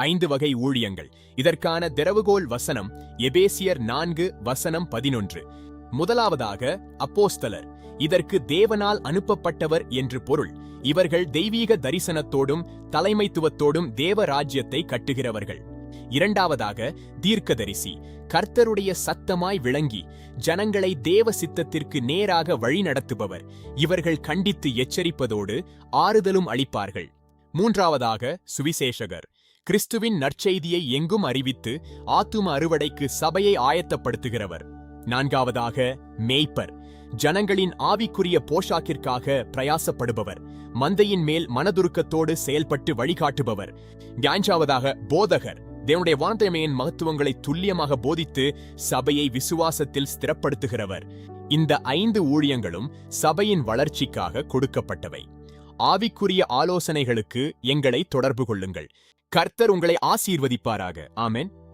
5 வகை ஊழியங்கள். இதற்கான திறவுகோல் வசனம் எபேசியர் 4:11. முதலாவதாக அப்போஸ்தலர். இதற்கு தேவனால் அனுப்பப்பட்டவர் என்று பொருள். இவர்கள் தெய்வீக தரிசனத்தோடும் தலைமைத்துவத்தோடும் தேவ ராஜ்யத்தை கட்டுகிறவர்கள். இரண்டாவதாக தீர்க்கதரிசி. கர்த்தருடைய சத்தமாய் விளங்கி ஜனங்களை தேவ சித்தத்திற்கு நேராக வழிநடத்துபவர். இவர்கள் கண்டித்து எச்சரிப்பதோடு ஆறுதலும் அளிப்பார்கள். மூன்றாவதாக சுவிசேஷகர். கிறிஸ்துவின் நற்செய்தியை எங்கும் அறிவித்து ஆத்தும அறுவடைக்கு சபையை ஆயத்தப்படுத்துகிறவர். நான்காவதாக மேய்ப்பர். ஜனங்களின் ஆவிக்குரிய போஷாக்கிற்காக பிரயாசப்படுபவர். மந்தையின் மேல் மனதுருக்கத்தோடு செயல்பட்டு வழிகாட்டுபவர். அஞ்சாவதாக போதகர். தேவனுடைய வார்த்தையின் மகத்துவங்களை துல்லியமாக போதித்து சபையை விசுவாசத்தில் ஸ்திரப்படுத்துகிறவர். இந்த 5 ஊழியங்களும் சபையின் வளர்ச்சிக்காக கொடுக்கப்பட்டவை. ஆவிக்குரிய ஆலோசனைகளுக்கு எங்களை தொடர்பு கொள்ளுங்கள். கர்த்தர் உங்களை ஆசீர்வதிப்பாராக. ஆமென்.